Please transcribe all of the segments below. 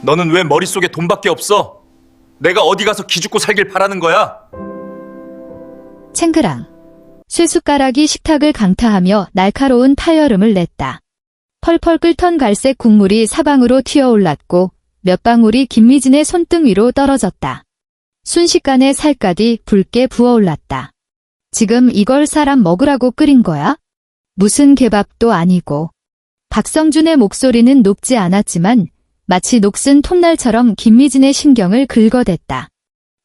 너는 왜 머릿속에 돈밖에 없어? 내가 어디 가서 기죽고 살길 바라는 거야? 챙그랑. 쇠숟가락이 식탁을 강타하며 날카로운 파열음을 냈다. 펄펄 끓던 갈색 국물이 사방으로 튀어올랐고 몇 방울이 김미진의 손등 위로 떨어졌다. 순식간에 살갗이 붉게 부어올랐다. 지금 이걸 사람 먹으라고 끓인 거야? 무슨 개밥도 아니고. 박성준의 목소리는 높지 않았지만 마치 녹슨 톱날처럼 김미진의 신경을 긁어댔다.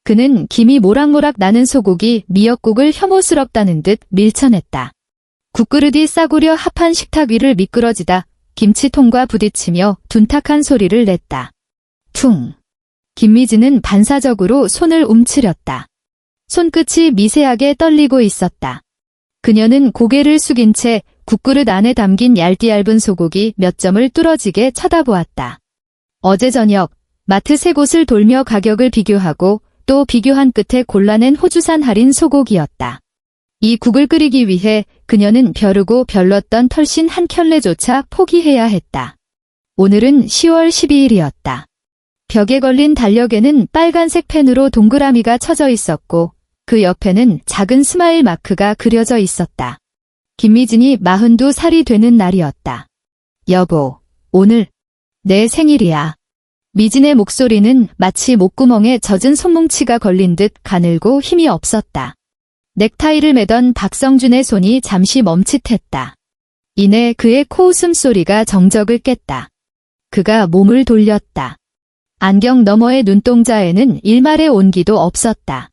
그는 김이 모락모락 나는 소고기 미역국을 혐오스럽다는 듯 밀쳐냈다. 국그릇이 싸구려 합한 식탁 위를 미끄러지다 김치통과 부딪히며 둔탁한 소리를 냈다. 퉁. 김미진은 반사적으로 손을 움츠렸다. 손끝이 미세하게 떨리고 있었다. 그녀는 고개를 숙인 채 국그릇 안에 담긴 얇디얇은 소고기 몇 점을 뚫어지게 쳐다보았다. 어제 저녁 마트 세 곳을 돌며 가격을 비교하고 또 비교한 끝에 골라낸 호주산 할인 소고기였다. 이 국을 끓이기 위해 그녀는 벼르고 별렀던 털신 한 켤레조차 포기해야 했다. 오늘은 10월 12일이었다. 벽에 걸린 달력에는 빨간색 펜으로 동그라미가 쳐져 있었고 그 옆에는 작은 스마일 마크가 그려져 있었다. 김미진이 42살이 되는 날이었다. 여보, 오늘 내 생일이야. 미진의 목소리는 마치 목구멍에 젖은 손뭉치가 걸린 듯 가늘고 힘이 없었다. 넥타이를 매던 박성준의 손이 잠시 멈칫했다. 이내 그의 코웃음 소리가 정적을 깼다. 그가 몸을 돌렸다. 안경 너머의 눈동자에는 일말의 온기도 없었다.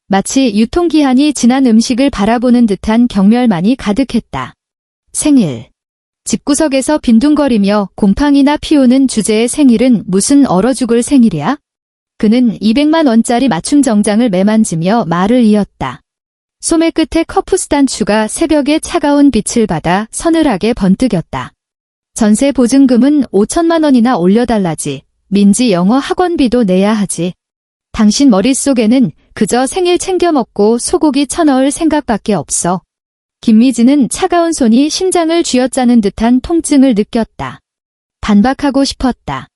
마치 유통기한이 지난 음식을 바라보는 듯한 경멸만이 가득했다. 생일. 집구석에서 빈둥거리며 곰팡이나 피우는 주제의 생일은 무슨 얼어 죽을 생일이야? 그는 200만 원짜리 맞춤 정장을 매만지며 말을 이었다. 소매 끝에 커프스단추가 새벽의 차가운 빛을 받아 서늘하게 번뜩였다. 전세 보증금은 5천만 원이나 올려달라지. 민지 영어 학원비도 내야 하지. 당신 머릿속에는 그저 생일 챙겨 먹고 소고기 쳐넣을 생각밖에 없어. 김미진은 차가운 손이 심장을 쥐어짜는 듯한 통증을 느꼈다. 반박하고 싶었다.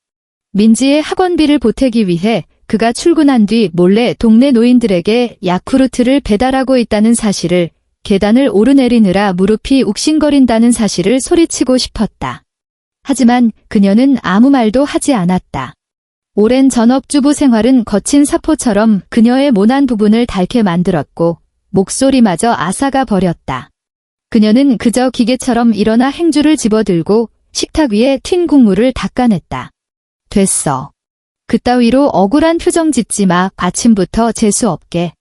민지의 학원비를 보태기 위해 그가 출근한 뒤 몰래 동네 노인들에게 야쿠르트를 배달하고 있다는 사실을, 계단을 오르내리느라 무릎이 욱신거린다는 사실을 소리치고 싶었다. 하지만 그녀는 아무 말도 하지 않았다. 오랜 전업주부 생활은 거친 사포처럼 그녀의 모난 부분을 닳게 만들었고 목소리마저 앗아가 버렸다. 그녀는 그저 기계처럼 일어나 행주를 집어들고 식탁 위에 튄 국물을 닦아냈다. 됐어. 그따위로 억울한 표정 짓지 마. 아침부터 재수없게.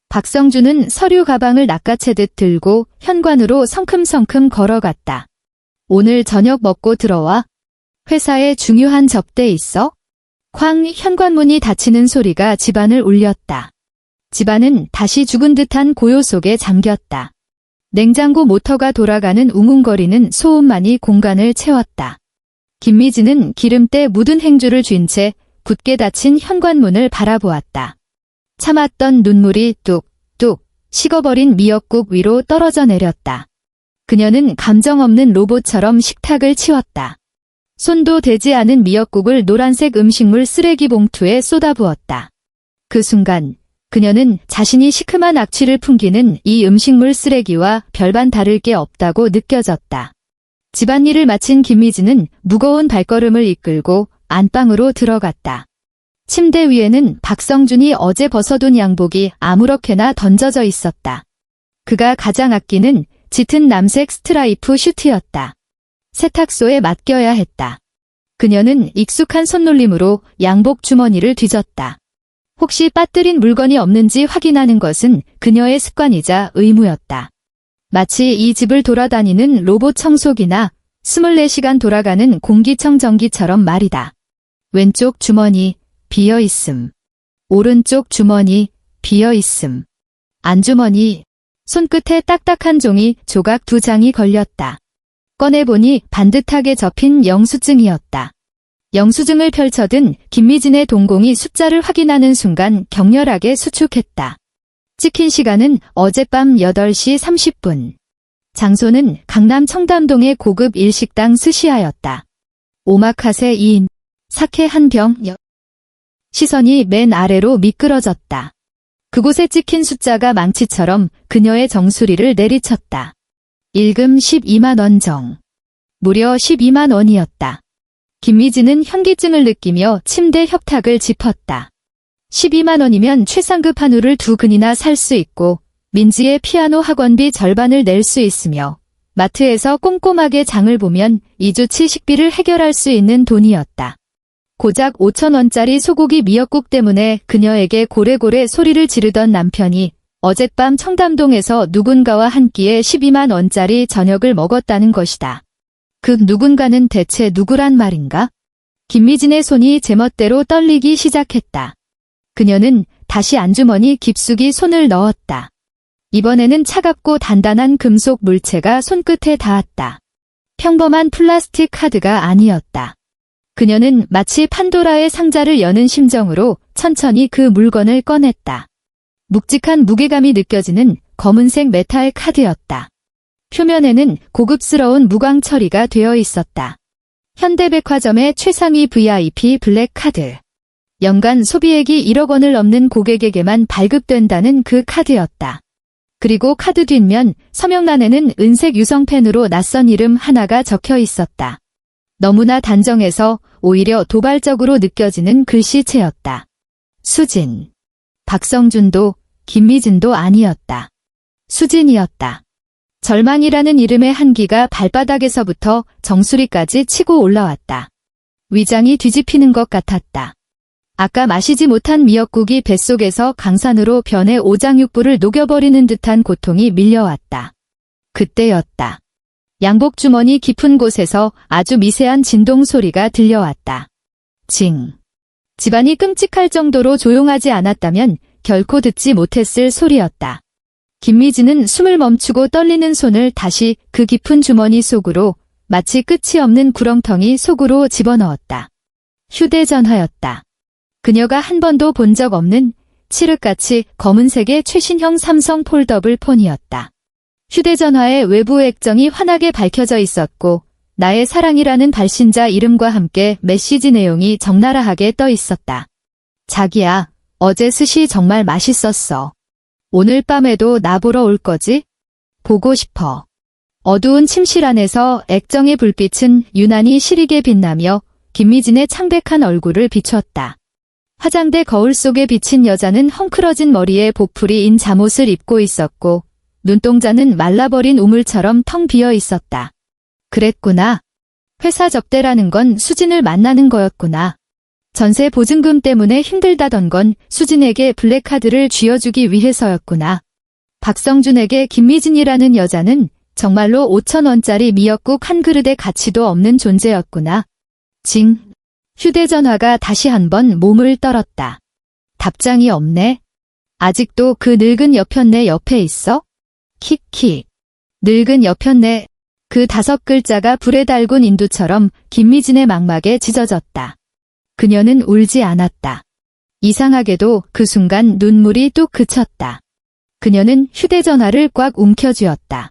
박성준은 서류 가방을 낚아채듯 들고 현관으로 성큼성큼 걸어갔다. 오늘 저녁 먹고 들어와. 회사에 중요한 접대 있어? 쾅 현관문이 닫히는 소리가 집안을 울렸다. 집안은 다시 죽은 듯한 고요 속에 잠겼다. 냉장고 모터가 돌아가는 웅웅거리는 소음만이 공간을 채웠다. 김미진은 기름때 묻은 행주를 쥔 채 굳게 닫힌 현관문을 바라보았다. 참았던 눈물이 뚝뚝 식어버린 미역국 위로 떨어져 내렸다. 그녀는 감정 없는 로봇처럼 식탁을 치웠다. 손도 대지 않은 미역국을 노란색 음식물 쓰레기 봉투에 쏟아부었다. 그 순간 그녀는 자신이 시큼한 악취를 풍기는 이 음식물 쓰레기와 별반 다를 게 없다고 느껴졌다. 집안일을 마친 김미진은 무거운 발걸음을 이끌고 안방으로 들어갔다. 침대 위에는 박성준이 어제 벗어둔 양복이 아무렇게나 던져져 있었다. 그가 가장 아끼는 짙은 남색 스트라이프 슈트였다. 세탁소에 맡겨야 했다. 그녀는 익숙한 손놀림으로 양복 주머니를 뒤졌다. 혹시 빠뜨린 물건이 없는지 확인하는 것은 그녀의 습관이자 의무였다. 마치 이 집을 돌아다니는 로봇 청소기나 24시간 돌아가는 공기청정기처럼 말이다. 왼쪽 주머니 비어있음. 오른쪽 주머니 비어있음. 안주머니. 손끝에 딱딱한 종이 조각 2장이 걸렸다. 꺼내보니 반듯하게 접힌 영수증이었다. 영수증을 펼쳐든 김미진의 동공이 숫자를 확인하는 순간 격렬하게 수축했다. 찍힌 시간은 어젯밤 8시 30분. 장소는 강남 청담동의 고급 일식당 스시야였다. 오마카세 2인. 사케 한 병. 시선이 맨 아래로 미끄러졌다. 그곳에 찍힌 숫자가 망치처럼 그녀의 정수리를 내리쳤다. 일금 12만 원 정. 무려 12만 원이었다. 김미진은 현기증을 느끼며 침대 협탁을 짚었다. 12만 원이면 최상급 한우를 2근이나 살 수 있고 민지의 피아노 학원비 절반을 낼 수 있으며 마트에서 꼼꼼하게 장을 보면 2주치 식비를 해결할 수 있는 돈이었다. 고작 5천 원짜리 소고기 미역국 때문에 그녀에게 고래고래 소리를 지르던 남편이 어젯밤 청담동에서 누군가와 한 끼에 12만 원짜리 저녁을 먹었다는 것이다. 그 누군가는 대체 누구란 말인가? 김미진의 손이 제멋대로 떨리기 시작했다. 그녀는 다시 안주머니 깊숙이 손을 넣었다. 이번에는 차갑고 단단한 금속 물체가 손끝에 닿았다. 평범한 플라스틱 카드가 아니었다. 그녀는 마치 판도라의 상자를 여는 심정으로 천천히 그 물건을 꺼냈다. 묵직한 무게감이 느껴지는 검은색 메탈 카드였다. 표면에는 고급스러운 무광 처리가 되어 있었다. 현대백화점의 최상위 VIP 블랙 카드. 연간 소비액이 1억 원을 넘는 고객에게만 발급된다는 그 카드였다. 그리고 카드 뒷면 서명란에는 은색 유성펜으로 낯선 이름 하나가 적혀 있었다. 너무나 단정해서 오히려 도발적으로 느껴지는 글씨체였다. 수진. 박성준도 김미진도 아니었다. 수진이었다. 절망이라는 이름의 한기가 발바닥에서부터 정수리까지 치고 올라왔다. 위장이 뒤집히는 것 같았다. 아까 마시지 못한 미역국이 뱃속에서 강산으로 변해 오장육부를 녹여버리는 듯한 고통이 밀려왔다. 그때였다. 양복 주머니 깊은 곳에서 아주 미세한 진동 소리가 들려왔다. 징. 집안이 끔찍할 정도로 조용하지 않았다면 결코 듣지 못했을 소리였다. 김미진은 숨을 멈추고 떨리는 손을 다시 그 깊은 주머니 속으로 마치 끝이 없는 구렁텅이 속으로 집어넣었다. 휴대전화였다. 그녀가 한 번도 본 적 없는 칠흑같이 검은색의 최신형 삼성 폴더블 폰이었다. 휴대전화의 외부 액정이 환하게 밝혀져 있었고 나의 사랑이라는 발신자 이름과 함께 메시지 내용이 적나라하게 떠 있었다. 자기야, 어제 스시 정말 맛있었어. 오늘 밤에도 나보러 올 거지? 보고 싶어. 어두운 침실 안에서 액정의 불빛은 유난히 시리게 빛나며 김미진의 창백한 얼굴을 비췄다. 화장대 거울 속에 비친 여자는 헝클어진 머리에 보풀이 인 잠옷을 입고 있었고 눈동자는 말라버린 우물처럼 텅 비어 있었다. 그랬구나. 회사 접대라는 건 수진을 만나는 거였구나. 전세 보증금 때문에 힘들다던 건 수진에게 블랙카드를 쥐어주기 위해서였구나. 박성준에게 김미진이라는 여자는 정말로 5천 원짜리 미역국 한 그릇의 가치도 없는 존재였구나. 징. 휴대전화가 다시 한번 몸을 떨었다. 답장이 없네. 아직도 그 늙은 여편네 옆에 있어? 킥킥. 늙은 여편네. 그 5글자가 불에 달군 인두처럼 김미진의 망막에 찢어졌다. 그녀는 울지 않았다. 이상하게도 그 순간 눈물이 뚝 그쳤다. 그녀는 휴대전화를 꽉 움켜쥐었다.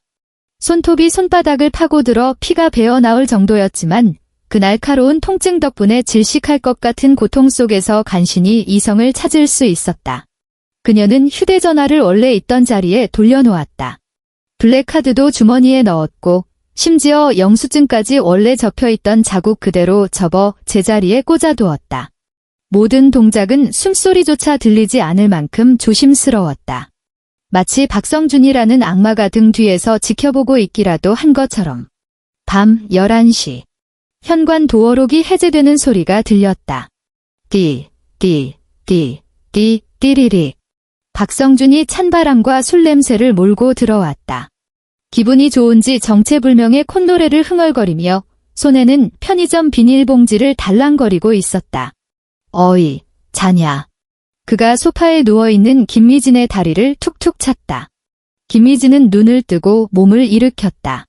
손톱이 손바닥을 파고들어 피가 배어나올 정도였지만 그 날카로운 통증 덕분에 질식할 것 같은 고통 속에서 간신히 이성을 찾을 수 있었다. 그녀는 휴대전화를 원래 있던 자리에 돌려놓았다. 블랙카드도 주머니에 넣었고 심지어 영수증까지 원래 접혀있던 자국 그대로 접어 제자리에 꽂아두었다. 모든 동작은 숨소리조차 들리지 않을 만큼 조심스러웠다. 마치 박성준이라는 악마가 등 뒤에서 지켜보고 있기라도 한 것처럼. 밤 11시. 현관 도어록이 해제되는 소리가 들렸다. 띠, 띠, 띠, 띠, 띠리릭. 박성준이 찬바람과 술 냄새를 몰고 들어왔다. 기분이 좋은지 정체불명의 콧노래를 흥얼거리며 손에는 편의점 비닐봉지를 달랑거리고 있었다. 어이, 자냐. 그가 소파에 누워있는 김미진의 다리를 툭툭 찼다. 김미진은 눈을 뜨고 몸을 일으켰다.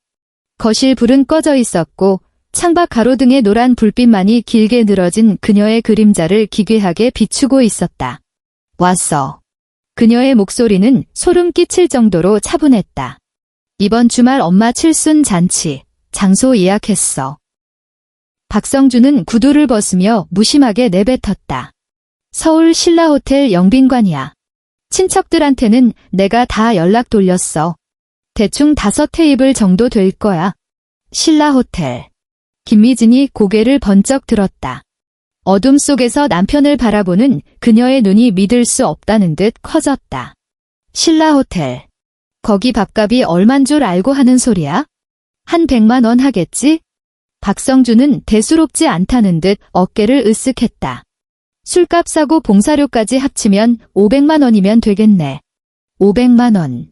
거실 불은 꺼져 있었고 창밖 가로등의 노란 불빛만이 길게 늘어진 그녀의 그림자를 기괴하게 비추고 있었다. 왔어. 그녀의 목소리는 소름 끼칠 정도로 차분했다. 이번 주말 엄마 칠순 잔치, 장소 예약했어. 박성준은 구두를 벗으며 무심하게 내뱉었다. 서울 신라호텔 영빈관이야. 친척들한테는 내가 다 연락 돌렸어. 대충 5테이블 정도 될 거야. 신라호텔. 김미진이 고개를 번쩍 들었다. 어둠 속에서 남편을 바라보는 그녀의 눈이 믿을 수 없다는 듯 커졌다. 신라호텔. 거기 밥값이 얼만 줄 알고 하는 소리야? 한 100만 원 하겠지? 박성준은 대수롭지 않다는 듯 어깨를 으쓱했다. 술값 사고 봉사료까지 합치면 500만 원이면 되겠네. 500만 원.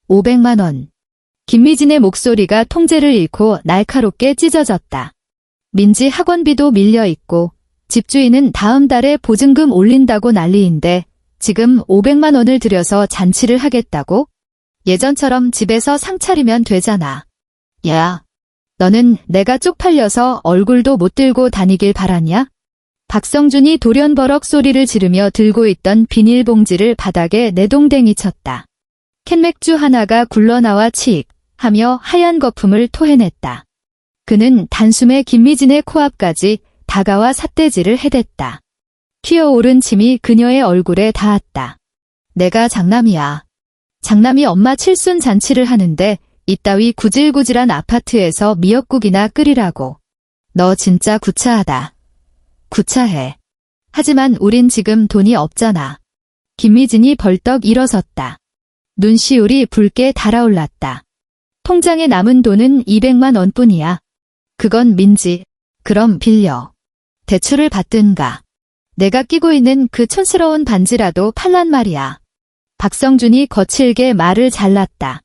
500만 원. 김미진의 목소리가 통제를 잃고 날카롭게 찢어졌다. 민지 학원비도 밀려있고 집주인은 다음 달에 보증금 올린다고 난리인데 지금 500만 원을 들여서 잔치를 하겠다고? 예전처럼 집에서 상 차리면 되잖아. 야, 너는 내가 쪽팔려서 얼굴도 못 들고 다니길 바랐냐? 박성준이 돌연버럭 소리를 지르며 들고 있던 비닐봉지를 바닥에 내동댕이 쳤다. 캔맥주 하나가 굴러나와 치익 하며 하얀 거품을 토해냈다. 그는 단숨에 김미진의 코앞까지 다가와 삿대질을 해댔다. 튀어오른 침이 그녀의 얼굴에 닿았다. 내가 장남이야. 장남이 엄마 칠순 잔치를 하는데 이따위 구질구질한 아파트에서 미역국이나 끓이라고. 너 진짜 구차하다. 구차해. 하지만 우린 지금 돈이 없잖아. 김미진이 벌떡 일어섰다. 눈시울이 붉게 달아올랐다. 통장에 남은 돈은 200만 원뿐이야. 그건 민지. 그럼 빌려. 대출을 받든가. 내가 끼고 있는 그 촌스러운 반지라도 팔란 말이야. 박성준이 거칠게 말을 잘랐다.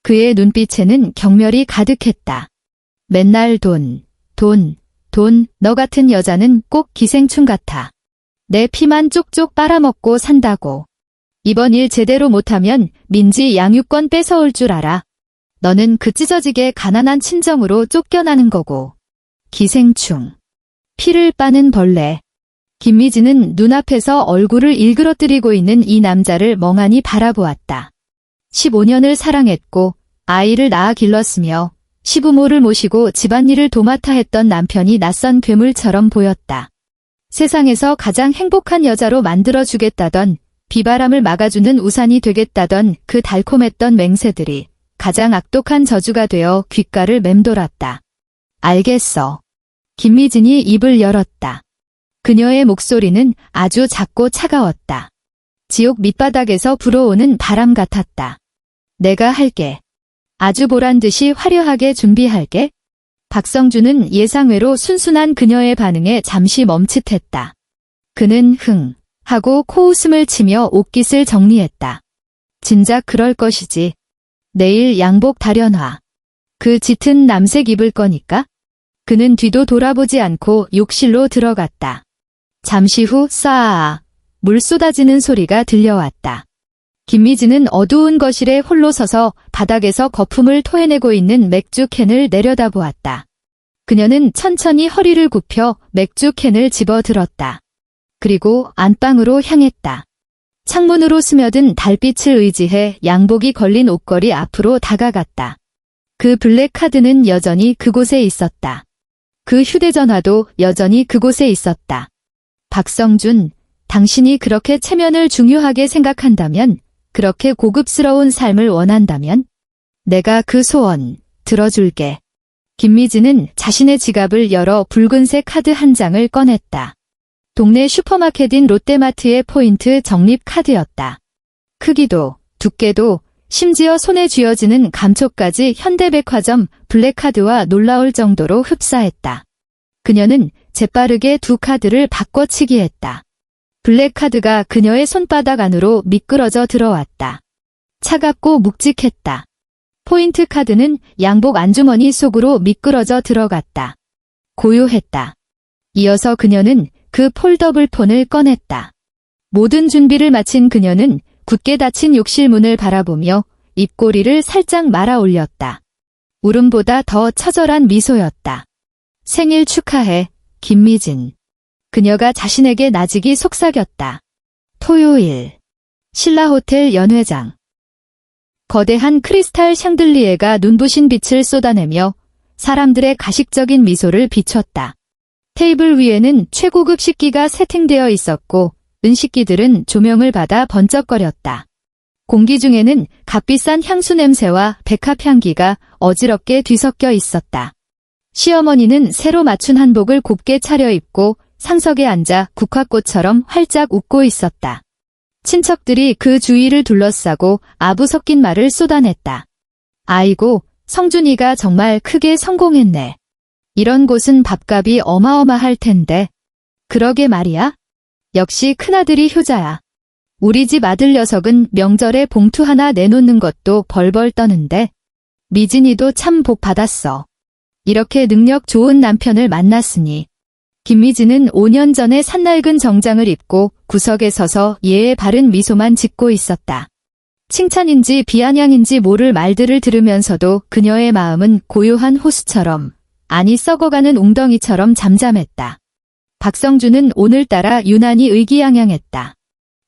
그의 눈빛에는 경멸이 가득했다. 맨날 돈, 너 같은 여자는 꼭 기생충 같아. 내 피만 쪽쪽 빨아먹고 산다고. 이번 일 제대로 못하면 민지 양육권 뺏어올 줄 알아. 너는 그 찢어지게 가난한 친정으로 쫓겨나는 거고. 기생충. 피를 빠는 벌레. 김미진은 눈앞에서 얼굴을 일그러뜨리고 있는 이 남자를 멍하니 바라보았다. 15년을 사랑했고 아이를 낳아 길렀으며 시부모를 모시고 집안일을 도맡아 했던 남편이 낯선 괴물처럼 보였다. 세상에서 가장 행복한 여자로 만들어주겠다던, 비바람을 막아주는 우산이 되겠다던 그 달콤했던 맹세들이 가장 악독한 저주가 되어 귓가를 맴돌았다. 알겠어. 김미진이 입을 열었다. 그녀의 목소리는 아주 작고 차가웠다. 지옥 밑바닥에서 불어오는 바람 같았다. 내가 할게. 아주 보란듯이 화려하게 준비할게. 박성준은 예상외로 순순한 그녀의 반응에 잠시 멈칫했다. 그는 흥 하고 코웃음을 치며 옷깃을 정리했다. 진작 그럴 것이지. 내일 양복 다려놔. 그 짙은 남색 입을 거니까. 그는 뒤도 돌아보지 않고 욕실로 들어갔다. 잠시 후 싸아 물 쏟아지는 소리가 들려왔다. 김미진은 어두운 거실에 홀로 서서 바닥에서 거품을 토해내고 있는 맥주 캔을 내려다보았다. 그녀는 천천히 허리를 굽혀 맥주 캔을 집어들었다. 그리고 안방으로 향했다. 창문으로 스며든 달빛을 의지해 양복이 걸린 옷걸이 앞으로 다가갔다. 그 블랙 카드는 여전히 그곳에 있었다. 그 휴대전화도 여전히 그곳에 있었다. 박성준, 당신이 그렇게 체면을 중요하게 생각한다면, 그렇게 고급스러운 삶을 원한다면, 내가 그 소원 들어줄게. 김미진은 자신의 지갑을 열어 붉은색 카드 한 장을 꺼냈다. 동네 슈퍼마켓인 롯데마트의 포인트 적립 카드였다. 크기도, 두께도, 심지어 손에 쥐어지는 감촉까지 현대백화점 블랙카드와 놀라울 정도로 흡사했다. 그녀는 재빠르게 두 카드를 바꿔치기했다. 블랙카드가 그녀의 손바닥 안으로 미끄러져 들어왔다. 차갑고 묵직했다. 포인트 카드는 양복 안주머니 속으로 미끄러져 들어갔다. 고요했다. 이어서 그녀는 그 폴더블 폰을 꺼냈다. 모든 준비를 마친 그녀는 굳게 닫힌 욕실 문을 바라보며 입꼬리를 살짝 말아 올렸다. 울음보다 더 처절한 미소였다. 생일 축하해, 김미진. 그녀가 자신에게 나직이 속삭였다. 토요일. 신라호텔 연회장. 거대한 크리스탈 샹들리에가 눈부신 빛을 쏟아내며 사람들의 가식적인 미소를 비췄다. 테이블 위에는 최고급 식기가 세팅되어 있었고 은식기들은 조명을 받아 번쩍거렸다. 공기 중에는 값비싼 향수 냄새와 백합 향기가 어지럽게 뒤섞여 있었다. 시어머니는 새로 맞춘 한복을 곱게 차려입고 상석에 앉아 국화꽃처럼 활짝 웃고 있었다. 친척들이 그 주위를 둘러싸고 아부 섞인 말을 쏟아냈다. 아이고, 성준이가 정말 크게 성공했네. 이런 곳은 밥값이 어마어마할 텐데. 그러게 말이야. 역시 큰아들이 효자야. 우리 집 아들 녀석은 명절에 봉투 하나 내놓는 것도 벌벌 떠는데. 미진이도 참 복 받았어. 이렇게 능력 좋은 남편을 만났으니. 김미진은 5년 전에 산낡은 정장을 입고 구석에 서서 예의 바른 미소만 짓고 있었다. 칭찬인지 비아냥인지 모를 말들을 들으면서도 그녀의 마음은 고요한 호수처럼, 아니 썩어가는 웅덩이처럼 잠잠했다. 박성준은 오늘따라 유난히 의기양양했다.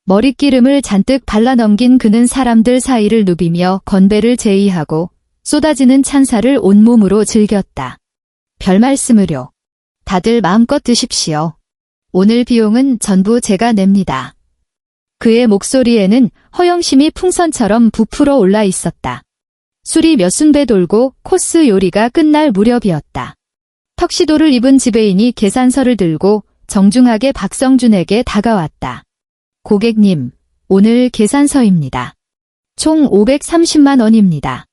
머릿기름을 잔뜩 발라넘긴 그는 사람들 사이를 누비며 건배를 제의하고 쏟아지는 찬사를 온몸으로 즐겼다. 별말씀을요. 다들 마음껏 드십시오. 오늘 비용은 전부 제가 냅니다. 그의 목소리에는 허영심이 풍선처럼 부풀어 올라 있었다. 술이 몇 순배 돌고 코스 요리가 끝날 무렵이었다. 턱시도를 입은 지배인이 계산서를 들고 정중하게 박성준에게 다가왔다. 고객님, 오늘 계산서입니다. 총 530만 원입니다.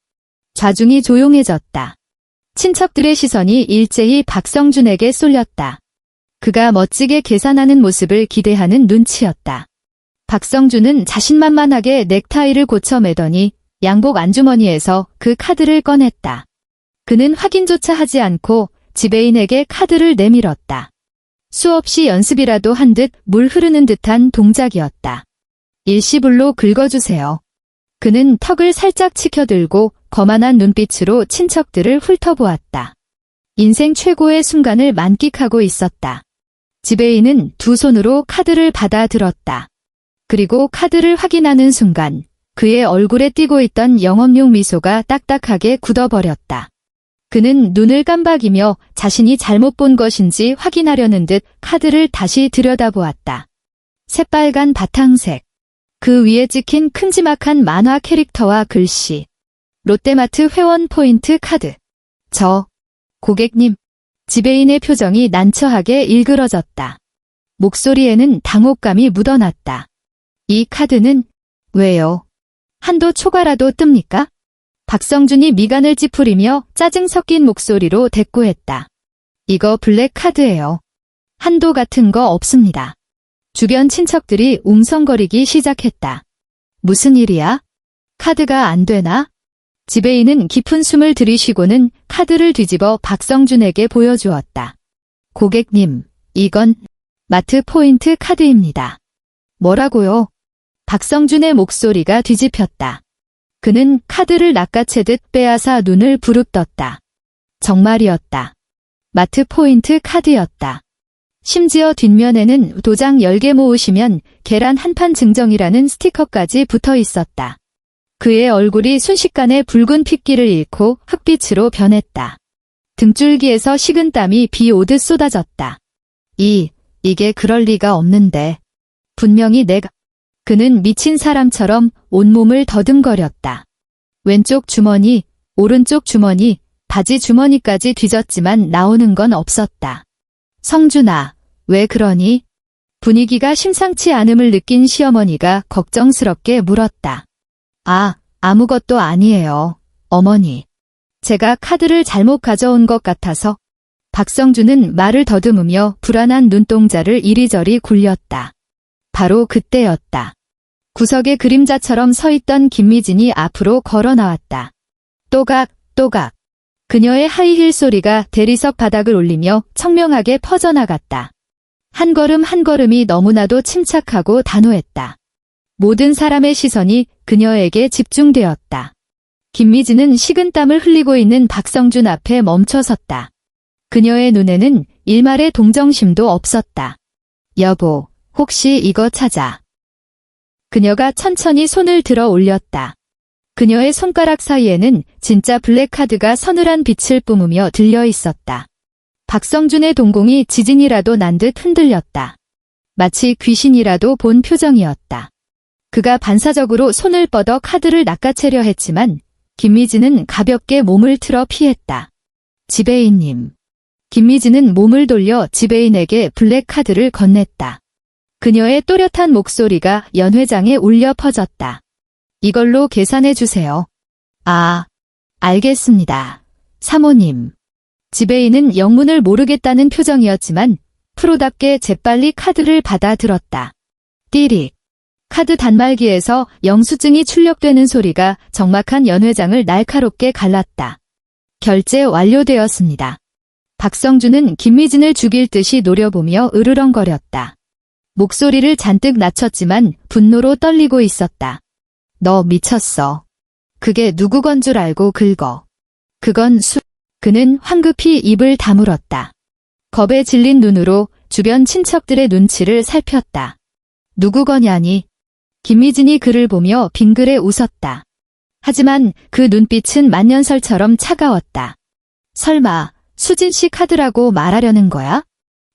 좌중이 조용해졌다. 친척들의 시선이 일제히 박성준에게 쏠렸다. 그가 멋지게 계산하는 모습을 기대하는 눈치였다. 박성준은 자신만만하게 넥타이를 고쳐 매더니 양복 안주머니에서 그 카드를 꺼냈다. 그는 확인조차 하지 않고 지배인에게 카드를 내밀었다. 수없이 연습이라도 한 듯 물 흐르는 듯한 동작이었다. 일시불로 긁어주세요. 그는 턱을 살짝 치켜들고 거만한 눈빛으로 친척들을 훑어보았다. 인생 최고의 순간을 만끽하고 있었다. 지배인은 두 손으로 카드를 받아 들었다. 그리고 카드를 확인하는 순간 그의 얼굴에 띄고 있던 영업용 미소가 딱딱하게 굳어버렸다. 그는 눈을 깜박이며 자신이 잘못 본 것인지 확인하려는 듯 카드를 다시 들여다보았다. 새빨간 바탕색. 그 위에 찍힌 큼지막한 만화 캐릭터와 글씨. 롯데마트 회원 포인트 카드. 고객님. 지배인의 표정이 난처하게 일그러졌다. 목소리에는 당혹감이 묻어났다. 이 카드는 왜요? 한도 초과라도 뜹니까? 박성준이 미간을 찌푸리며 짜증 섞인 목소리로 대꾸했다. 이거 블랙 카드예요. 한도 같은 거 없습니다. 주변 친척들이 웅성거리기 시작했다. 무슨 일이야? 카드가 안 되나? 지배인은 깊은 숨을 들이쉬고는 카드를 뒤집어 박성준에게 보여주었다. 고객님, 이건 마트 포인트 카드입니다. 뭐라고요? 박성준의 목소리가 뒤집혔다. 그는 카드를 낚아채듯 빼앗아 눈을 부릅떴다. 정말이었다. 마트 포인트 카드였다. 심지어 뒷면에는 도장 10개 모으시면 계란 한 판 증정이라는 스티커까지 붙어 있었다. 그의 얼굴이 순식간에 붉은 핏기를 잃고 흑빛으로 변했다. 등줄기에서 식은 땀이 비 오듯 쏟아졌다. 이게 그럴 리가 없는데. 분명히 내가... 그는 미친 사람처럼 온몸을 더듬거렸다. 왼쪽 주머니, 오른쪽 주머니, 바지 주머니까지 뒤졌지만 나오는 건 없었다. 성준아, 왜 그러니? 분위기가 심상치 않음을 느낀 시어머니가 걱정스럽게 물었다. 아무것도 아니에요, 어머니. 제가 카드를 잘못 가져온 것 같아서. 박성준은 말을 더듬으며 불안한 눈동자를 이리저리 굴렸다. 바로 그때였다. 구석에 그림자처럼 서 있던 김미진이 앞으로 걸어 나왔다. 또각. 그녀의 하이힐 소리가 대리석 바닥을 울리며 청명하게 퍼져나갔다. 한 걸음 한 걸음이 너무나도 침착하고 단호했다. 모든 사람의 시선이 그녀에게 집중되었다. 김미진은 식은땀을 흘리고 있는 박성준 앞에 멈춰섰다. 그녀의 눈에는 일말의 동정심도 없었다. 여보, 혹시 이거 찾아. 그녀가 천천히 손을 들어 올렸다. 그녀의 손가락 사이에는 진짜 블랙카드가 서늘한 빛을 뿜으며 들려 있었다. 박성준의 동공이 지진이라도 난 듯 흔들렸다. 마치 귀신이라도 본 표정이었다. 그가 반사적으로 손을 뻗어 카드를 낚아채려 했지만 김미진은 가볍게 몸을 틀어 피했다. 지배인님. 김미진은 몸을 돌려 지배인에게 블랙카드를 건넸다. 그녀의 또렷한 목소리가 연회장에 울려 퍼졌다. 이걸로 계산해 주세요. 아, 알겠습니다. 사모님. 지배인은 영문을 모르겠다는 표정이었지만 프로답게 재빨리 카드를 받아들었다. 띠릭. 카드 단말기에서 영수증이 출력되는 소리가 적막한 연회장을 날카롭게 갈랐다. 결제 완료되었습니다. 박성준은 김미진을 죽일 듯이 노려보며 으르렁거렸다. 목소리를 잔뜩 낮췄지만 분노로 떨리고 있었다. 너 미쳤어. 그게 누구 건 줄 알고 긁어. 그건 그는 황급히 입을 다물었다. 겁에 질린 눈으로 주변 친척들의 눈치를 살폈다. 누구 거냐니? 김미진이 그를 보며 빙그레 웃었다. 하지만 그 눈빛은 만년설처럼 차가웠다. 설마 수진 씨 카드라고 말하려는 거야?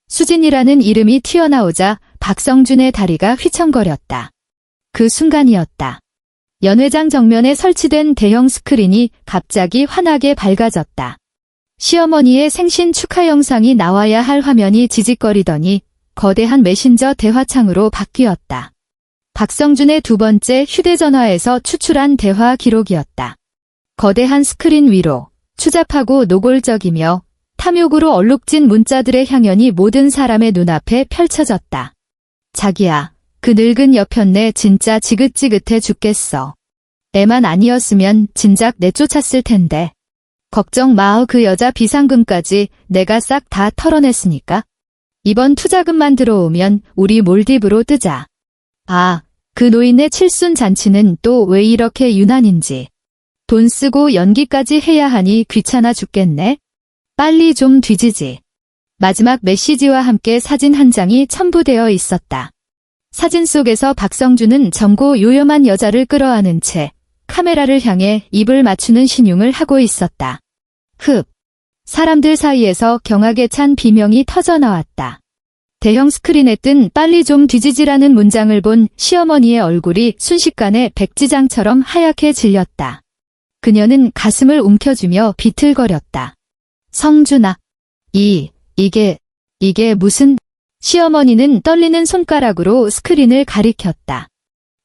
수진이라는 이름이 튀어나오자 박성준의 다리가 휘청거렸다. 그 순간이었다. 연회장 정면에 설치된 대형 스크린이 갑자기 환하게 밝아졌다. 시어머니의 생신 축하 영상이 나와야 할 화면이 지직거리더니 거대한 메신저 대화창으로 바뀌었다. 박성준의 두 번째 휴대전화에서 추출한 대화 기록이었다. 거대한 스크린 위로 추잡하고 노골적이며 탐욕으로 얼룩진 문자들의 향연이 모든 사람의 눈앞에 펼쳐졌다. 자기야, 그 늙은 여편네 진짜 지긋지긋해 죽겠어. 애만 아니었으면 진작 내쫓았을 텐데. 걱정 마, 그 여자 비상금까지 내가 싹 다 털어냈으니까. 이번 투자금만 들어오면 우리 몰디브로 뜨자. 아, 그 노인의 칠순 잔치는 또 왜 이렇게 유난인지. 돈 쓰고 연기까지 해야 하니 귀찮아 죽겠네. 빨리 좀 뒤지지. 마지막 메시지와 함께 사진 한 장이 첨부되어 있었다. 사진 속에서 박성준은 젊고 요염한 여자를 끌어안은 채 카메라를 향해 입을 맞추는 신용을 하고 있었다. 흡. 사람들 사이에서 경악에 찬 비명이 터져나왔다. 대형 스크린에 뜬 빨리 좀 뒤지지라는 문장을 본 시어머니의 얼굴이 순식간에 백지장처럼 하얗게 질렸다. 그녀는 가슴을 움켜쥐며 비틀거렸다. 성준아. 이게 무슨... 시어머니는 떨리는 손가락으로 스크린을 가리켰다.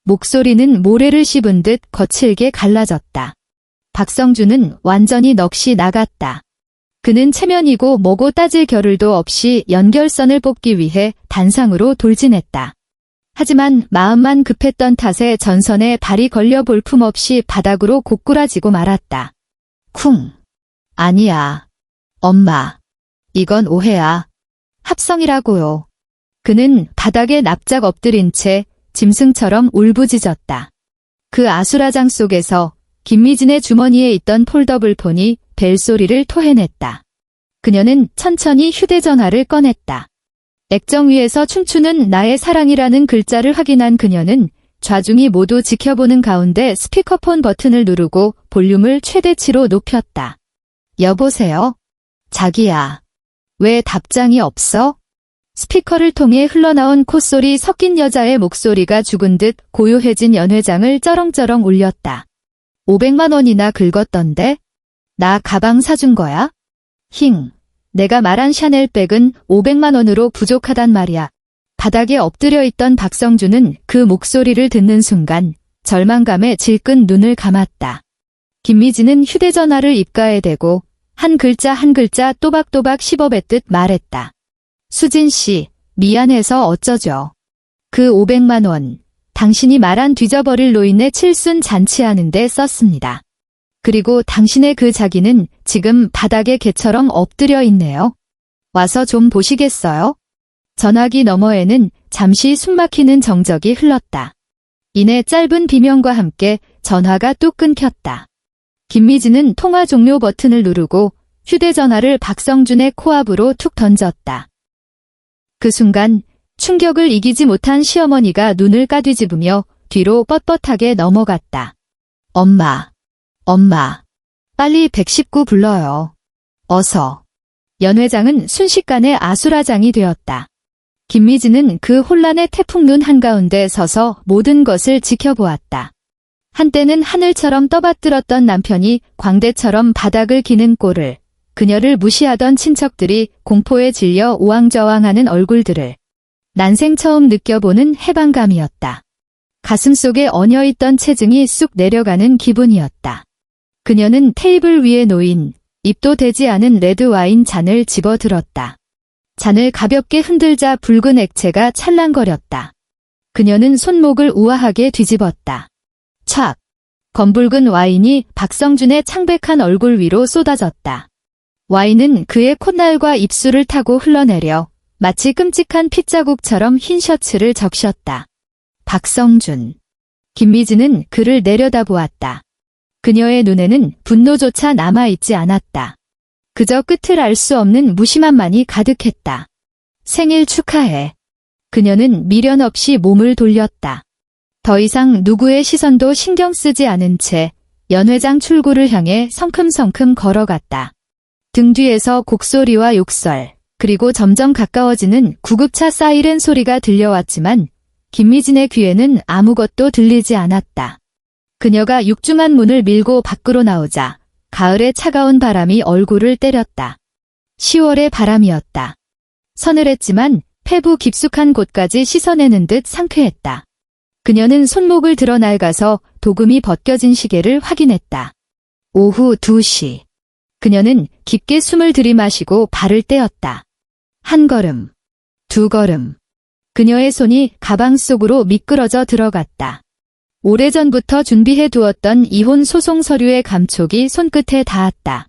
목소리는 모래를 씹은 듯 거칠게 갈라졌다. 박성준은 완전히 넋이 나갔다. 그는 체면이고 뭐고 따질 겨를도 없이 연결선을 뽑기 위해 단상으로 돌진했다. 하지만 마음만 급했던 탓에 전선에 발이 걸려 볼품없이 바닥으로 고꾸라지고 말았다. 쿵. 아니야. 엄마. 이건 오해야. 합성이라고요. 그는 바닥에 납작 엎드린 채 짐승처럼 울부짖었다. 그 아수라장 속에서 김미진의 주머니에 있던 폴더블 폰이 벨소리를 토해냈다. 그녀는 천천히 휴대전화를 꺼냈다. 액정 위에서 춤추는 나의 사랑이라는 글자를 확인한 그녀는 좌중이 모두 지켜보는 가운데 스피커폰 버튼을 누르고 볼륨을 최대치로 높였다. 여보세요? 자기야. 왜 답장이 없어? 스피커를 통해 흘러나온 콧소리 섞인 여자의 목소리가 죽은 듯 고요해진 연회장을 쩌렁쩌렁 울렸다. 500만 원이나 긁었던데? 나 가방 사준 거야? 힝. 내가 말한 샤넬백은 500만 원으로 부족하단 말이야. 바닥에 엎드려 있던 박성준은 그 목소리를 듣는 순간 절망감에 질끈 눈을 감았다. 김미진은 휴대전화를 입가에 대고 한 글자 한 글자 또박또박 씹어뱉듯 말했다. 수진 씨, 미안해서 어쩌죠. 그 500만 원, 당신이 말한 뒤져버릴 노인의 칠순 잔치하는데 썼습니다. 그리고 당신의 그 자기는 지금 바닥에 개처럼 엎드려 있네요. 와서 좀 보시겠어요? 전화기 너머에는 잠시 숨막히는 정적이 흘렀다. 이내 짧은 비명과 함께 전화가 뚝 끊겼다. 김미진은 통화 종료 버튼을 누르고 휴대전화를 박성준의 코앞으로 툭 던졌다. 그 순간 충격을 이기지 못한 시어머니가 눈을 까뒤집으며 뒤로 뻣뻣하게 넘어갔다. 엄마, 빨리 119 불러요. 어서. 연 회장은 순식간에 아수라장이 되었다. 김미진은 그 혼란의 태풍눈 한가운데 서서 모든 것을 지켜보았다. 한때는 하늘처럼 떠받들었던 남편이 광대처럼 바닥을 기는 꼴을, 그녀를 무시하던 친척들이 공포에 질려 우왕좌왕하는 얼굴들을 난생 처음 느껴보는 해방감이었다. 가슴속에 얹어있던 체증이 쑥 내려가는 기분이었다. 그녀는 테이블 위에 놓인 입도 되지 않은 레드와인 잔을 집어들었다. 잔을 가볍게 흔들자 붉은 액체가 찰랑거렸다. 그녀는 손목을 우아하게 뒤집었다. 촥! 검붉은 와인이 박성준의 창백한 얼굴 위로 쏟아졌다. 와인은 그의 콧날과 입술을 타고 흘러내려 마치 끔찍한 핏자국처럼 흰 셔츠를 적셨다. 박성준. 김미진은 그를 내려다보았다. 그녀의 눈에는 분노조차 남아있지 않았다. 그저 끝을 알 수 없는 무심함만이 가득했다. 생일 축하해. 그녀는 미련 없이 몸을 돌렸다. 더 이상 누구의 시선도 신경 쓰지 않은 채 연 회장 출구를 향해 성큼성큼 걸어갔다. 등 뒤에서 곡소리와 욕설, 그리고 점점 가까워지는 구급차 사이렌 소리가 들려왔지만 김미진의 귀에는 아무것도 들리지 않았다. 그녀가 육중한 문을 밀고 밖으로 나오자 가을의 차가운 바람이 얼굴을 때렸다. 10월의 바람이었다. 서늘했지만 폐부 깊숙한 곳까지 씻어내는 듯 상쾌했다. 그녀는 손목을 들어 낡아서 도금이 벗겨진 시계를 확인했다. 오후 2시. 그녀는 깊게 숨을 들이마시고 발을 떼었다. 한 걸음, 두 걸음. 그녀의 손이 가방 속으로 미끄러져 들어갔다. 오래전부터 준비해 두었던 이혼 소송 서류의 감촉이 손끝에 닿았다.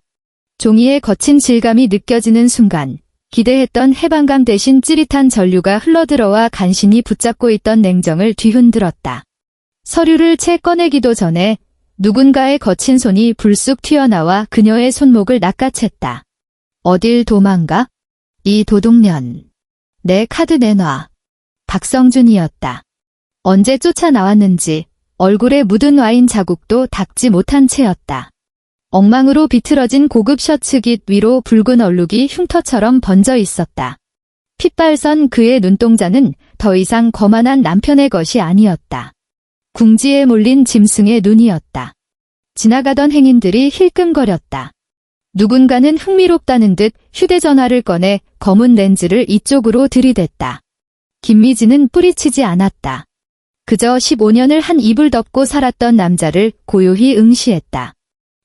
종이의 거친 질감이 느껴지는 순간 기대했던 해방감 대신 찌릿한 전류가 흘러들어와 간신히 붙잡고 있던 냉정을 뒤흔들었다. 서류를 채 꺼내기도 전에 누군가의 거친 손이 불쑥 튀어나와 그녀의 손목을 낚아챘다. 어딜 도망가? 이 도둑년. 내 카드 내놔. 박성준이었다. 언제 쫓아나왔는지 얼굴에 묻은 와인 자국도 닦지 못한 채였다. 엉망으로 비틀어진 고급 셔츠깃 위로 붉은 얼룩이 흉터처럼 번져 있었다. 핏발선 그의 눈동자는 더 이상 거만한 남편의 것이 아니었다. 궁지에 몰린 짐승의 눈이었다. 지나가던 행인들이 힐끔거렸다. 누군가는 흥미롭다는 듯 휴대전화를 꺼내 검은 렌즈를 이쪽으로 들이댔다. 김미진은 뿌리치지 않았다. 그저 15년을 한 입을 덮고 살았던 남자를 고요히 응시했다.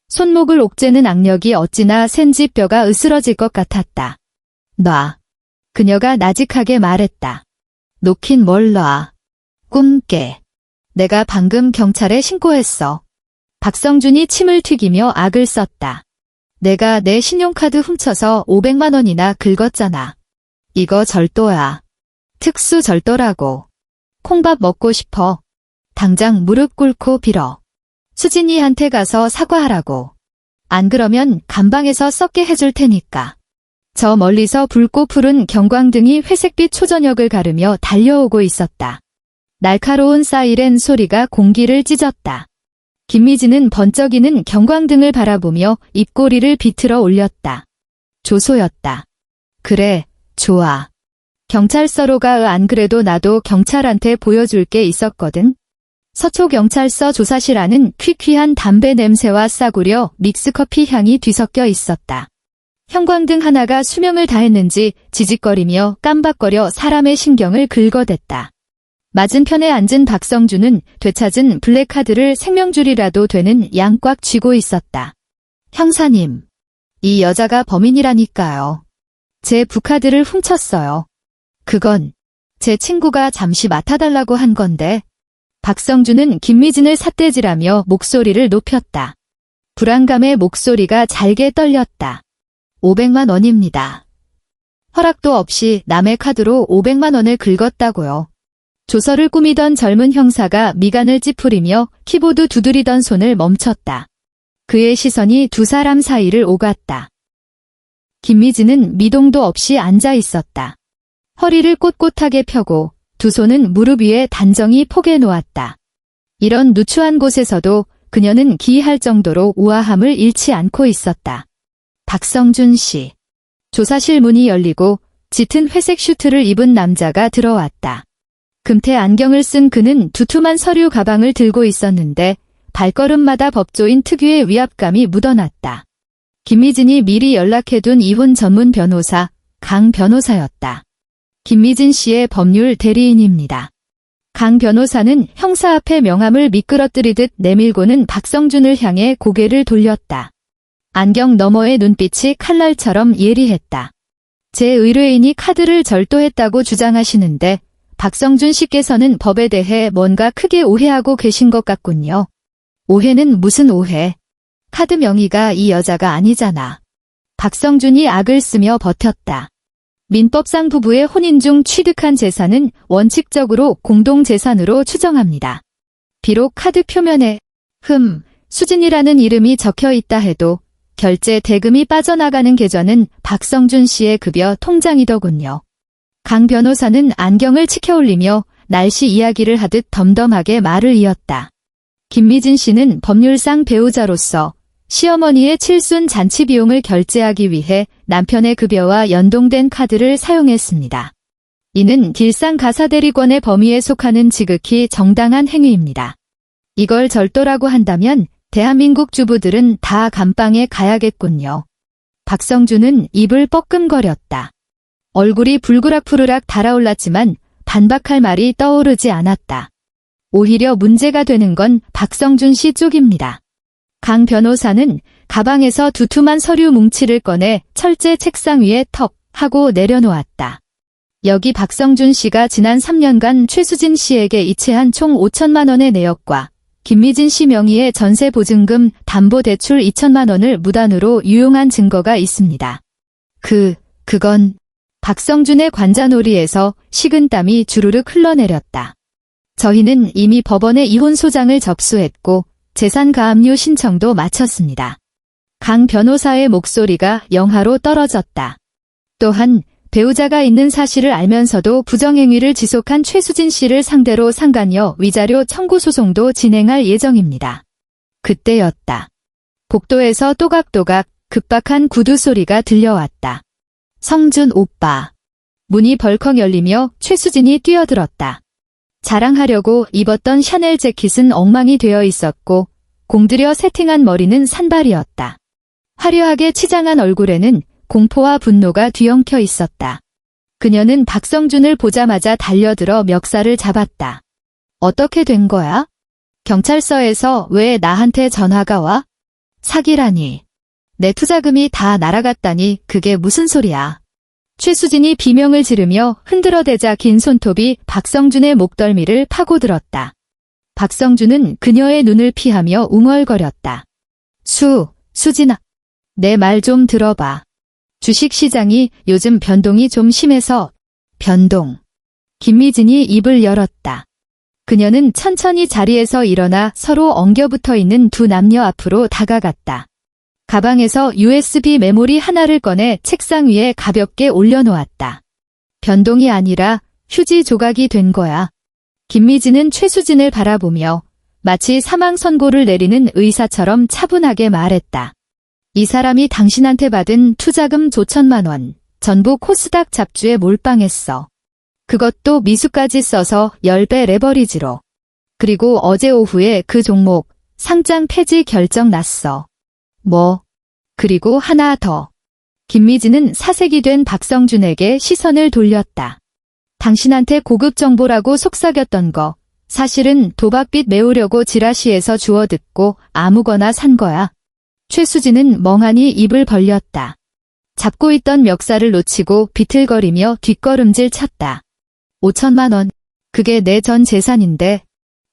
손목을 옥죄는 악력이 어찌나 센지 뼈가 으스러질 것 같았다. 놔. 그녀가 나직하게 말했다. 놓긴 뭘 놔. 꿈 깨. 내가 방금 경찰에 신고했어. 박성준이 침을 튀기며 악을 썼다. 내가 내 신용카드 훔쳐서 500만 원이나 긁었잖아. 이거 절도야. 특수 절도라고. 콩밥 먹고 싶어. 당장 무릎 꿇고 빌어. 수진이한테 가서 사과하라고. 안 그러면 감방에서 썩게 해줄 테니까. 저 멀리서 붉고 푸른 경광등이 회색빛 초저녁을 가르며 달려오고 있었다. 날카로운 사이렌 소리가 공기를 찢었다. 김미진은 번쩍이는 경광등을 바라보며 입꼬리를 비틀어 올렸다. 조소였다. 그래, 좋아. 경찰서로 가. 안 그래도 나도 경찰한테 보여줄 게 있었거든. 서초경찰서 조사실 안은 퀴퀴한 담배 냄새와 싸구려 믹스커피 향이 뒤섞여 있었다. 형광등 하나가 수명을 다했는지 지직거리며 깜박거려 사람의 신경을 긁어댔다. 맞은편에 앉은 박성준은 되찾은 블랙카드를 생명줄이라도 되는 양 꽉 쥐고 있었다. 형사님, 이 여자가 범인이라니까요. 제 부카드를 훔쳤어요. 그건 제 친구가 잠시 맡아달라고 한 건데. 박성준은 김미진을 삿대질하며 목소리를 높였다. 불안감에 목소리가 잘게 떨렸다. 500만 원입니다. 허락도 없이 남의 카드로 500만 원을 긁었다고요. 조서를 꾸미던 젊은 형사가 미간을 찌푸리며 키보드 두드리던 손을 멈췄다. 그의 시선이 두 사람 사이를 오갔다. 김미진은 미동도 없이 앉아 있었다. 허리를 꼿꼿하게 펴고 두 손은 무릎 위에 단정히 포개 놓았다. 이런 누추한 곳에서도 그녀는 기이할 정도로 우아함을 잃지 않고 있었다. 박성준 씨. 조사실 문이 열리고 짙은 회색 슈트를 입은 남자가 들어왔다. 금태 안경을 쓴 그는 두툼한 서류 가방을 들고 있었는데 발걸음마다 법조인 특유의 위압감이 묻어났다. 김미진이 미리 연락해둔 이혼 전문 변호사 강 변호사였다. 김미진 씨의 법률 대리인입니다. 강 변호사는 형사 앞에 명함을 미끄러뜨리듯 내밀고는 박성준을 향해 고개를 돌렸다. 안경 너머의 눈빛이 칼날처럼 예리했다. 제 의뢰인이 카드를 절도했다고 주장하시는데 박성준 씨께서는 법에 대해 뭔가 크게 오해하고 계신 것 같군요. 오해는 무슨 오해? 카드 명의가 이 여자가 아니잖아. 박성준이 악을 쓰며 버텼다. 민법상 부부의 혼인 중 취득한 재산은 원칙적으로 공동재산으로 추정합니다. 비록 카드 표면에 수진이라는 이름이 적혀 있다 해도 결제 대금이 빠져나가는 계좌는 박성준 씨의 급여 통장이더군요. 강 변호사는 안경을 치켜올리며 날씨 이야기를 하듯 덤덤하게 말을 이었다. 김미진 씨는 법률상 배우자로서 시어머니의 칠순 잔치 비용을 결제하기 위해 남편의 급여와 연동된 카드를 사용했습니다. 이는 길상가사대리권의 범위에 속하는 지극히 정당한 행위입니다. 이걸 절도라고 한다면 대한민국 주부들은 다 감방에 가야겠군요. 박성준은 입을 뻐끔거렸다. 얼굴이 불그락푸르락 달아올랐지만 반박할 말이 떠오르지 않았다. 오히려 문제가 되는 건 박성준 씨 쪽입니다. 강 변호사는 가방에서 두툼한 서류 뭉치를 꺼내 철제 책상 위에 턱 하고 내려놓았다. 여기 박성준 씨가 지난 3년간 최수진 씨에게 이체한 총 5천만 원의 내역과 김미진 씨 명의의 전세 보증금 담보대출 2천만 원을 무단으로 유용한 증거가 있습니다. 그건 박성준의 관자놀이에서 식은땀이 주르륵 흘러내렸다. 저희는 이미 법원에 이혼 소장을 접수했고 재산가압류 신청도 마쳤습니다. 강 변호사의 목소리가 영하로 떨어졌다. 또한 배우자가 있는 사실을 알면서도 부정행위를 지속한 최수진 씨를 상대로 상간녀 위자료 청구 소송도 진행할 예정입니다. 그때였다. 복도에서 또각또각 급박한 구두 소리가 들려왔다. 성준 오빠. 문이 벌컥 열리며 최수진이 뛰어들었다. 자랑하려고 입었던 샤넬 재킷은 엉망이 되어 있었고 공들여 세팅한 머리는 산발이었다. 화려하게 치장한 얼굴에는 공포와 분노가 뒤엉켜 있었다. 그녀는 박성준을 보자마자 달려들어 멱살을 잡았다. 어떻게 된 거야? 경찰서에서 왜 나한테 전화가 와? 사기라니. 내 투자금이 다 날아갔다니 그게 무슨 소리야. 최수진이 비명을 지르며 흔들어대자 긴 손톱이 박성준의 목덜미를 파고들었다. 박성준은 그녀의 눈을 피하며 웅얼거렸다. 수진아. 내 말 좀 들어봐. 주식시장이 요즘 변동이 좀 심해서. 변동. 김미진이 입을 열었다. 그녀는 천천히 자리에서 일어나 서로 엉겨붙어 있는 두 남녀 앞으로 다가갔다. 가방에서 USB 메모리 하나를 꺼내 책상 위에 가볍게 올려놓았다. 변동이 아니라 휴지 조각이 된 거야. 김미진은 최수진을 바라보며 마치 사망 선고를 내리는 의사처럼 차분하게 말했다. 이 사람이 당신한테 받은 투자금 조천만 원, 전부 코스닥 잡주에 몰빵했어. 그것도 미수까지 써서 10배 레버리지로. 그리고 어제 오후에 그 종목 상장 폐지 결정 났어. 그리고 하나 더. 김미진은 사색이 된 박성준에게 시선을 돌렸다. 당신한테 고급 정보라고 속삭였던 거 사실은 도박빚 메우려고 지라시에서 주워듣고 아무거나 산 거야. 최수진은 멍하니 입을 벌렸다. 잡고 있던 멱살을 놓치고 비틀거리며 뒷걸음질 쳤다. 5천만 원. 그게 내 전 재산인데.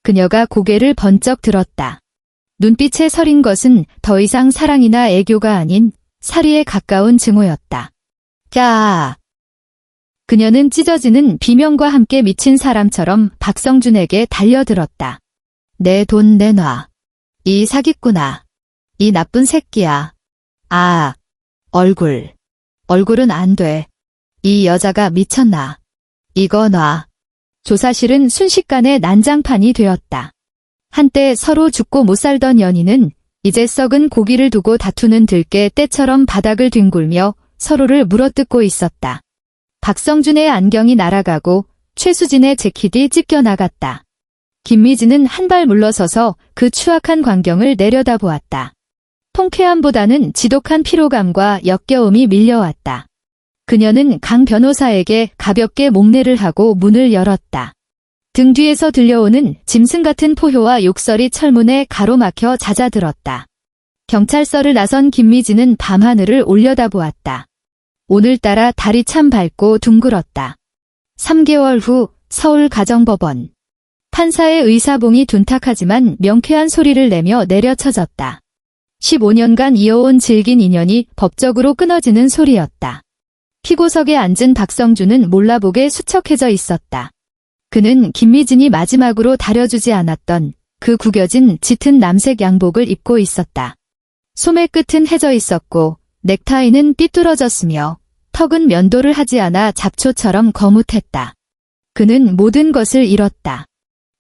그녀가 고개를 번쩍 들었다. 눈빛에 서린 것은 더 이상 사랑이나 애교가 아닌 살이에 가까운 증오였다. 야! 그녀는 찢어지는 비명과 함께 미친 사람처럼 박성준에게 달려들었다. 내 돈 내놔. 이 사기꾼아. 이 나쁜 새끼야. 얼굴은 안 돼. 이 여자가 미쳤나. 이거 놔. 조사실은 순식간에 난장판이 되었다. 한때 서로 죽고 못 살던 연인은 이제 썩은 고기를 두고 다투는 들깨 떼처럼 바닥을 뒹굴며 서로를 물어뜯고 있었다. 박성준의 안경이 날아가고 최수진의 재킷이 찢겨나갔다. 김미진은 한 발 물러서서 그 추악한 광경을 내려다보았다. 통쾌함보다는 지독한 피로감과 역겨움이 밀려왔다. 그녀는 강 변호사에게 가볍게 목례를 하고 문을 열었다. 등 뒤에서 들려오는 짐승 같은 포효와 욕설이 철문에 가로막혀 잦아들었다. 경찰서를 나선 김미진은 밤하늘을 올려다보았다. 오늘따라 달이 참 밝고 둥글었다. 3개월 후 서울 가정법원. 판사의 의사봉이 둔탁하지만 명쾌한 소리를 내며 내려쳐졌다. 15년간 이어온 질긴 인연이 법적으로 끊어지는 소리였다. 피고석에 앉은 박성준은 몰라보게 수척해져 있었다. 그는 김미진이 마지막으로 다려주지 않았던 그 구겨진 짙은 남색 양복을 입고 있었다. 소매 끝은 해져 있었고 넥타이는 삐뚤어졌으며 턱은 면도를 하지 않아 잡초처럼 거뭇했다. 그는 모든 것을 잃었다.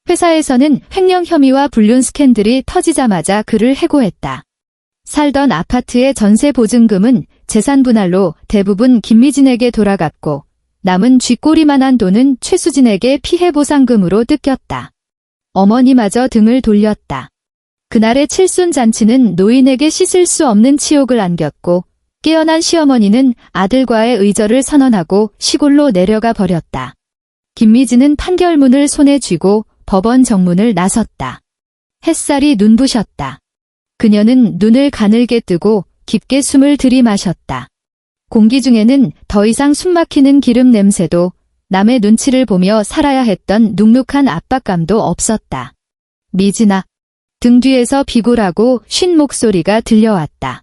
회사에서는 횡령 혐의와 불륜 스캔들이 터지자마자 그를 해고했다. 살던 아파트의 전세 보증금은 재산 분할로 대부분 김미진에게 돌아갔고 남은 쥐꼬리만한 돈은 최수진에게 피해 보상금으로 뜯겼다. 어머니마저 등을 돌렸다. 그날의 칠순 잔치는 노인에게 씻을 수 없는 치욕을 안겼고 깨어난 시어머니는 아들과의 의절을 선언하고 시골로 내려가 버렸다. 김미진은 판결문을 손에 쥐고 법원 정문을 나섰다. 햇살이 눈부셨다. 그녀는 눈을 가늘게 뜨고 깊게 숨을 들이마셨다. 공기 중에는 더 이상 숨막히는 기름 냄새도 남의 눈치를 보며 살아야 했던 눅눅한 압박감도 없었다. 미진아. 등 뒤에서 비굴하고 쉰 목소리가 들려왔다.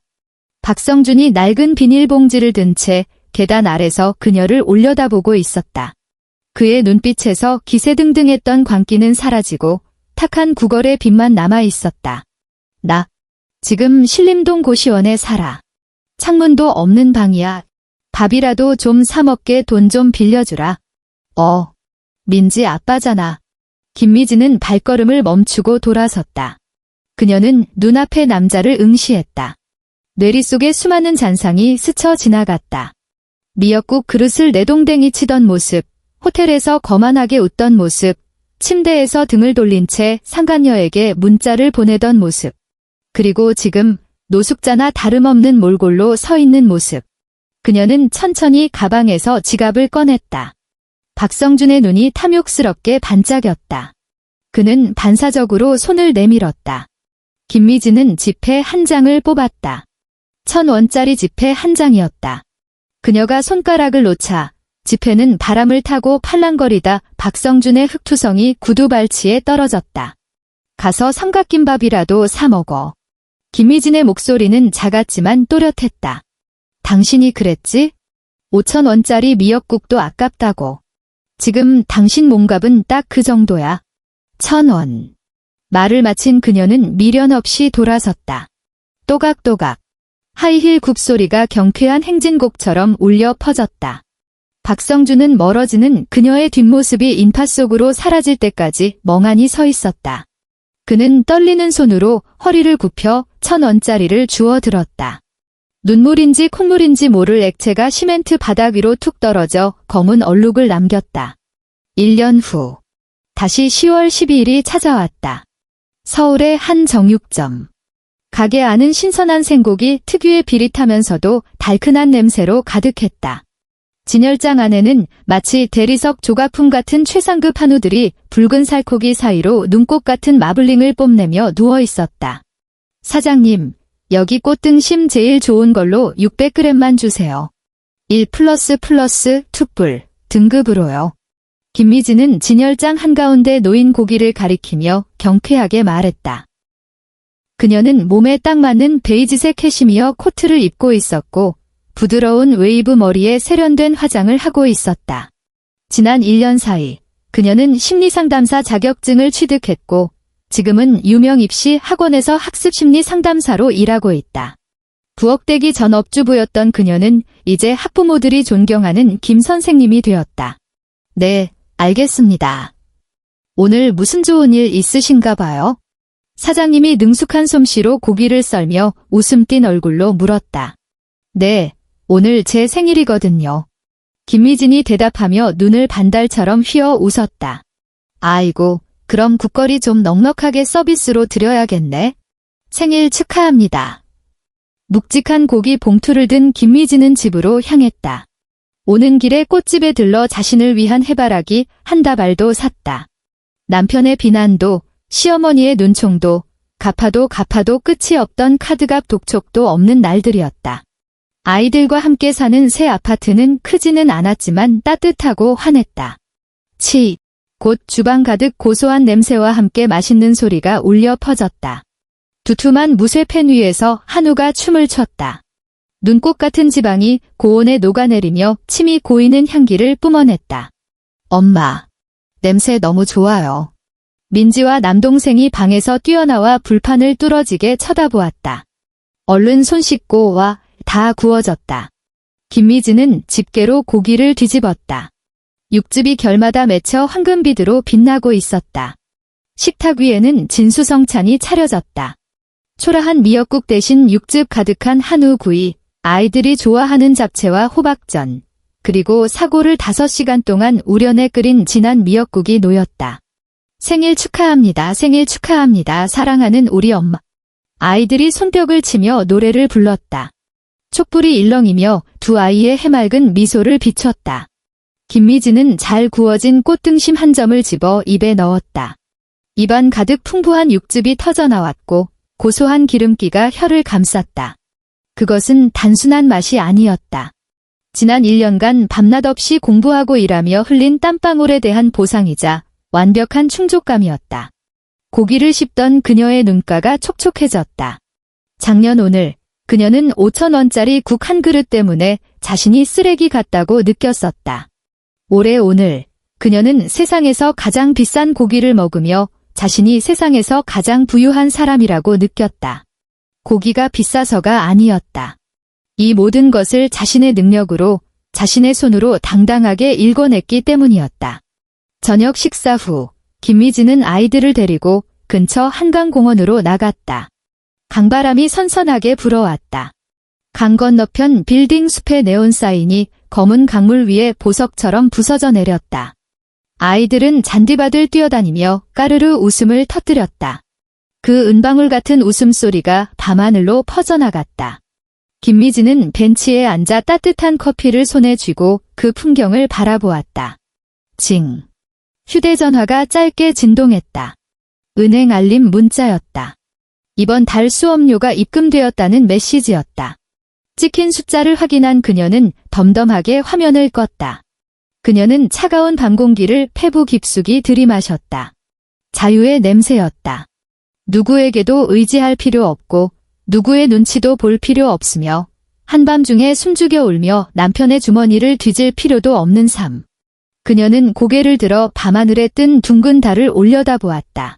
박성준이 낡은 비닐봉지를 든 채 계단 아래서 그녀를 올려다보고 있었다. 그의 눈빛에서 기세등등했던 광기는 사라지고 탁한 구걸의 빛만 남아 있었다. 나 지금 신림동 고시원에 살아. 창문도 없는 방이야. 밥이라도 좀 사 먹게 돈 좀 빌려주라. 민지 아빠잖아. 김미진은 발걸음을 멈추고 돌아섰다. 그녀는 눈앞의 남자를 응시했다. 뇌리 속에 수많은 잔상이 스쳐 지나갔다. 미역국 그릇을 내동댕이 치던 모습, 호텔에서 거만하게 웃던 모습, 침대에서 등을 돌린 채 상간녀에게 문자를 보내던 모습, 그리고 지금 노숙자나 다름없는 몰골로 서 있는 모습. 그녀는 천천히 가방에서 지갑을 꺼냈다. 박성준의 눈이 탐욕스럽게 반짝였다. 그는 반사적으로 손을 내밀었다. 김미진은 지폐 한 장을 뽑았다. 1,000원짜리 지폐 한 장이었다. 그녀가 손가락을 놓자 지폐는 바람을 타고 팔랑거리다 박성준의 흑투성이 구두발치에 떨어졌다. 가서 삼각김밥이라도 사 먹어. 김미진의 목소리는 작았지만 또렷했다. 당신이 그랬지? 5,000원짜리 미역국도 아깝다고. 지금 당신 몸값은 딱 그 정도야. 1,000원. 말을 마친 그녀는 미련 없이 돌아섰다. 또각또각. 하이힐 굽소리가 경쾌한 행진곡처럼 울려 퍼졌다. 박성준은 멀어지는 그녀의 뒷모습이 인파 속으로 사라질 때까지 멍하니 서 있었다. 그는 떨리는 손으로 허리를 굽혀 1,000원짜리를 주워 들었다. 눈물인지 콧물인지 모를 액체가 시멘트 바닥 위로 툭 떨어져 검은 얼룩을 남겼다. 1년 후. 다시 10월 12일이 찾아왔다. 서울의 한 정육점. 가게 안은 신선한 생고기 특유의 비릿하면서도 달큰한 냄새로 가득했다. 진열장 안에는 마치 대리석 조각품 같은 최상급 한우들이 붉은 살코기 사이로 눈꽃 같은 마블링을 뽐내며 누워 있었다. 사장님, 여기 꽃등심 제일 좋은 걸로 600g만 주세요. 1+++ 툭불 등급으로요. 김미진은 진열장 한가운데 놓인 고기를 가리키며 경쾌하게 말했다. 그녀는 몸에 딱 맞는 베이지색 캐시미어 코트를 입고 있었고 부드러운 웨이브 머리에 세련된 화장을 하고 있었다. 지난 1년 사이 그녀는 심리상담사 자격증을 취득했고 지금은 유명 입시 학원에서 학습 심리 상담사로 일하고 있다. 부엌대기 전 업주부였던 그녀는 이제 학부모들이 존경하는 김 선생님이 되었다. 네, 알겠습니다. 오늘 무슨 좋은 일 있으신가 봐요? 사장님이 능숙한 솜씨로 고기를 썰며 웃음 띤 얼굴로 물었다. 네, 오늘 제 생일이거든요. 김미진이 대답하며 눈을 반달처럼 휘어 웃었다. 아이고, 그럼 국거리 좀 넉넉하게 서비스로 드려야겠네. 생일 축하합니다. 묵직한 고기 봉투를 든 김미진은 집으로 향했다. 오는 길에 꽃집에 들러 자신을 위한 해바라기 한 다발도 샀다. 남편의 비난도, 시어머니의 눈총도, 갚아도 끝이 없던 카드값 독촉도 없는 날들이었다. 아이들과 함께 사는 새 아파트는 크지는 않았지만 따뜻하고 환했다. 곧 주방 가득 고소한 냄새와 함께 맛있는 소리가 울려 퍼졌다. 두툼한 무쇠팬 위에서 한우가 춤을 췄다. 눈꽃 같은 지방이 고온에 녹아내리며 침이 고이는 향기를 뿜어냈다. 엄마, 냄새 너무 좋아요. 민지와 남동생이 방에서 뛰어나와 불판을 뚫어지게 쳐다보았다. 얼른 손 씻고 와, 다 구워졌다. 김미진은 집게로 고기를 뒤집었다. 육즙이 결마다 맺혀 황금빛으로 빛나고 있었다. 식탁 위에는 진수성찬이 차려졌다. 초라한 미역국 대신 육즙 가득한 한우구이, 아이들이 좋아하는 잡채와 호박전, 그리고 사골을 5시간 동안 우려내 끓인 진한 미역국이 놓였다. 생일 축하합니다. 생일 축하합니다. 사랑하는 우리 엄마. 아이들이 손뼉을 치며 노래를 불렀다. 촛불이 일렁이며 두 아이의 해맑은 미소를 비췄다. 김미진은 잘 구워진 꽃등심 한 점을 집어 입에 넣었다. 입안 가득 풍부한 육즙이 터져나왔고 고소한 기름기가 혀를 감쌌다. 그것은 단순한 맛이 아니었다. 지난 1년간 밤낮 없이 공부하고 일하며 흘린 땀방울에 대한 보상이자 완벽한 충족감이었다. 고기를 씹던 그녀의 눈가가 촉촉해졌다. 작년 오늘 그녀는 5,000원짜리 국 한 그릇 때문에 자신이 쓰레기 같다고 느꼈었다. 올해 오늘 그녀는 세상에서 가장 비싼 고기를 먹으며 자신이 세상에서 가장 부유한 사람이라고 느꼈다. 고기가 비싸서가 아니었다. 이 모든 것을 자신의 능력으로, 자신의 손으로 당당하게 일궈냈기 때문이었다. 저녁 식사 후 김미진은 아이들을 데리고 근처 한강공원으로 나갔다. 강바람이 선선하게 불어왔다. 강 건너편 빌딩 숲의 네온사인이 검은 강물 위에 보석처럼 부서져 내렸다. 아이들은 잔디밭을 뛰어다니며 까르르 웃음을 터뜨렸다. 그 은방울 같은 웃음소리가 밤하늘로 퍼져나갔다. 김미진은 벤치에 앉아 따뜻한 커피를 손에 쥐고 그 풍경을 바라보았다. 징. 휴대전화가 짧게 진동했다. 은행 알림 문자였다. 이번 달 수업료가 입금되었다는 메시지였다. 찍힌 숫자를 확인한 그녀는 덤덤하게 화면을 껐다. 그녀는 차가운 밤 공기를 폐부 깊숙이 들이마셨다. 자유의 냄새였다. 누구에게도 의지할 필요 없고 누구의 눈치도 볼 필요 없으며 한밤중에 숨죽여 울며 남편의 주머니를 뒤질 필요도 없는 삶. 그녀는 고개를 들어 밤하늘에 뜬 둥근 달을 올려다보았다.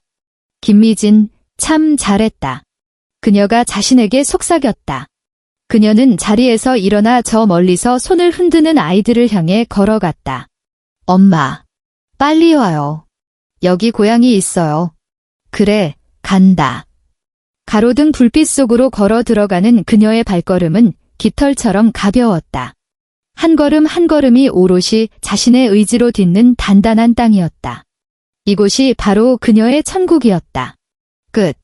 김미진, 참 잘했다. 그녀가 자신에게 속삭였다. 그녀는 자리에서 일어나 저 멀리서 손을 흔드는 아이들을 향해 걸어갔다. 엄마, 빨리 와요. 여기 고양이 있어요. 그래, 간다. 가로등 불빛 속으로 걸어 들어가는 그녀의 발걸음은 깃털처럼 가벼웠다. 한 걸음 한 걸음이 오롯이 자신의 의지로 딛는 단단한 땅이었다. 이곳이 바로 그녀의 천국이었다. 끝.